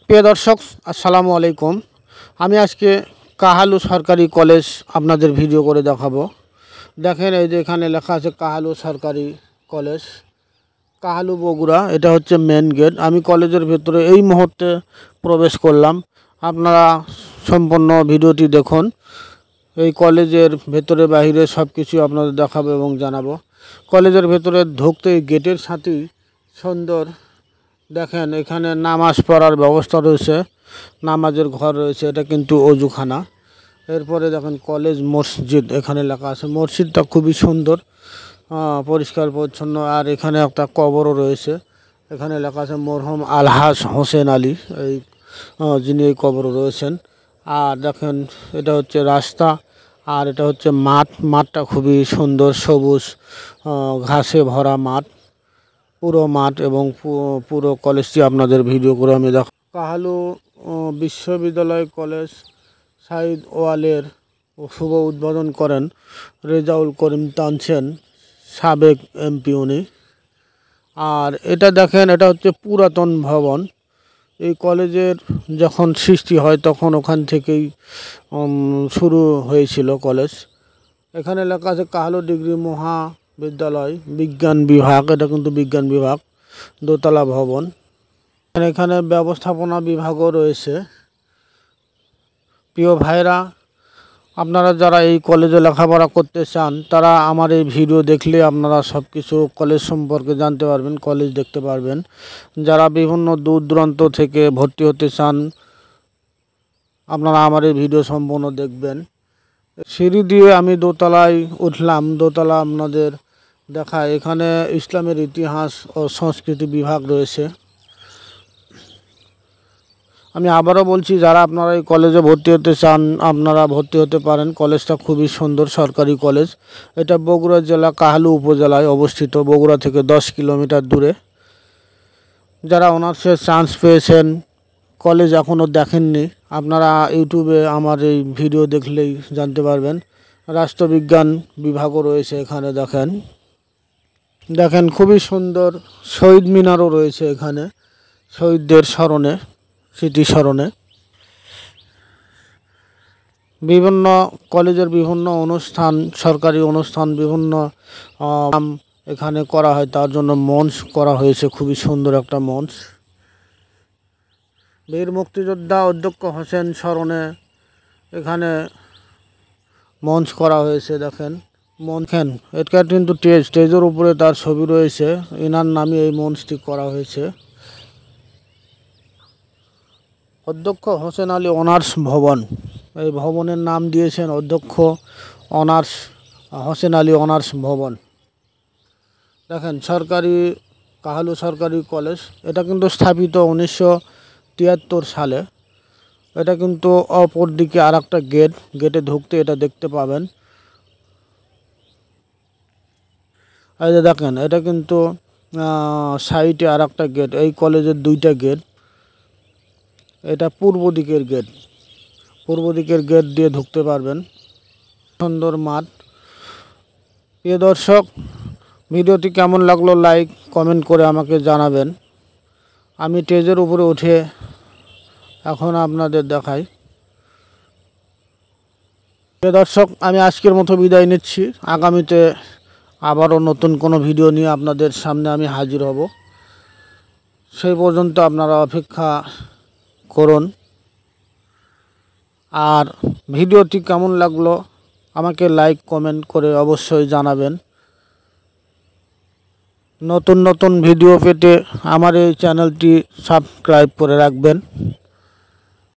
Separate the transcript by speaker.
Speaker 1: প্রিয় দর্শক, আসসালামু আলাইকুম। আমি আজকে কাহালু সরকারি কলেজ আপনাদের ভিডিও করে দেখাবো। দেখেন, এই যে এখানে লেখা আছে কাহালু সরকারি কলেজ, কাহালু বগুড়া। এটা হচ্ছে মেন গেট। আমি কলেজের ভেতরে এই মুহূর্তে প্রবেশ করলাম। আপনারা সম্পূর্ণ ভিডিওটি দেখুন। এই কলেজের ভেতরে বাইরে সব কিছু আপনাদের দেখাবো এবং জানাবো। কলেজের ভেতরে ঢুকতেই গেটের সাথেই সুন্দর দেখেন, এখানে নামাজ পড়ার ব্যবস্থা রয়েছে, নামাজের ঘর রয়েছে। এটা কিন্তু অজুখানা। এরপরে দেখেন কলেজ মসজিদ, এখানে লেখা আছে। মসজিদটা খুবই সুন্দর, পরিষ্কার পরিচ্ছন্ন। আর এখানে একটা কবরও রয়েছে। এখানে লেখা আছে মরহুম আলহাজ হোসেন আলী, এই যিনি এই কবরও রয়েছেন। আর দেখেন, এটা হচ্ছে রাস্তা, আর এটা হচ্ছে মাঠটা খুবই সুন্দর, সবুজ ঘাসে ভরা মাঠ, পুরো মাঠ। এবং পুরো কলেজটি আপনাদের ভিডিও করে আমি দেখ। কাহালু বিশ্ববিদ্যালয় কলেজ সাইদ ওয়ালের শুভ উদ্বোধন করেন রেজাউল করিম তানসেন, সাবেক এমপি উনি। আর এটা দেখেন, এটা হচ্ছে পুরাতন ভবন। এই কলেজের যখন সৃষ্টি হয় তখন ওখান থেকেই শুরু হয়েছিল কলেজ। এখানে লেখা আছে কাহালু ডিগ্রি মহাবিদ্যালয় বিজ্ঞান বিভাগ। এটা কিন্তু বিজ্ঞান বিভাগ, দোতলা ভবন। এখানে ব্যবস্থাপনা বিভাগও রয়েছে। প্রিয় ভাইরা, আপনারা যারা এই কলেজে লেখাপড়া করতে চান তারা আমার এই ভিডিও দেখলে আপনারা সব কিছু কলেজ সম্পর্কে জানতে পারবেন, কলেজ দেখতে পারবেন। যারা বিভিন্ন দূর দূরান্ত থেকে ভর্তি হতে চান আপনারা আমার এই ভিডিও সম্পূর্ণ দেখবেন। সিঁড়ি দিয়ে আমি দোতলায় উঠলাম। দোতলা আপনাদের দেখায়। এখানে ইসলামের ইতিহাস ও সংস্কৃতি বিভাগ রয়েছে। আমি আবারও বলছি, যারা আপনারা এই কলেজে ভর্তি হতে চান আপনারা ভর্তি হতে পারেন। কলেজটা খুবই সুন্দর, সরকারি কলেজ। এটা বগুড়া জেলা কাহালু উপজেলায় অবস্থিত, বগুড়া থেকে 10 কিলোমিটার দূরে। যারা অনার্সের চান্স পেয়েছেন, কলেজ এখনও দেখেননি, আপনারা ইউটিউবে আমার এই ভিডিও দেখলেই জানতে পারবেন। রাষ্ট্রবিজ্ঞান বিভাগও রয়েছে এখানে। দেখেন খুবই সুন্দর। শহীদ মিনারও রয়েছে এখানে, শহীদদের স্মরণে, স্মৃতি স্মরণে। বিভিন্ন কলেজের বিভিন্ন অনুষ্ঠান, সরকারি অনুষ্ঠান বিভিন্ন এখানে করা হয়, তার জন্য মঞ্চ করা হয়েছে, খুবই সুন্দর একটা মঞ্চ। বীর মুক্তিযোদ্ধা অধ্যক্ষ হোসেন স্মরণে এখানে মঞ্চ করা হয়েছে। দেখেন এটা কিন্তু স্টেজের উপরে তার ছবি রয়েছে, এনার নামে এই মঞ্চটি করা হয়েছে। অধ্যক্ষ হোসেন আলী অনার্স ভবন, এই ভবনের নাম দিয়েছেন অধ্যক্ষ অনার্স হোসেন আলী অনার্স ভবন। দেখেন কাহালু সরকারি কলেজ। এটা কিন্তু স্থাপিত 1973 সালে। এটা কিন্তু অপর দিকে আর একটা গেটে ঢুকতে এটা দেখতে পাবেন। এই যে দেখেন, এটা কিন্তু সাইডে আর একটা গেট। এই কলেজের 2টা গেট। এটা পূর্ব দিকের গেট দিয়ে ঢুকতে পারবেন। সুন্দর মাঠ। প্রিয় দর্শক, ভিডিওটি কেমন লাগলো লাইক কমেন্ট করে আমাকে জানাবেন। আমি স্টেজের উপরে উঠে এখন আপনাদের দেখাই। প্রিয় দর্শক, আমি আজকের মতো বিদায় নিচ্ছি। আগামীতে আবারও নতুন কোনো ভিডিও নিয়ে আপনাদের সামনে আমি হাজির হব। সেই পর্যন্ত আপনারা অপেক্ষা করুন। আর ভিডিওটি কেমন লাগলো আমাকে লাইক কমেন্ট করে অবশ্যই জানাবেন। নতুন ভিডিও পেতে আমার এই চ্যানেলটি সাবস্ক্রাইব করে রাখবেন।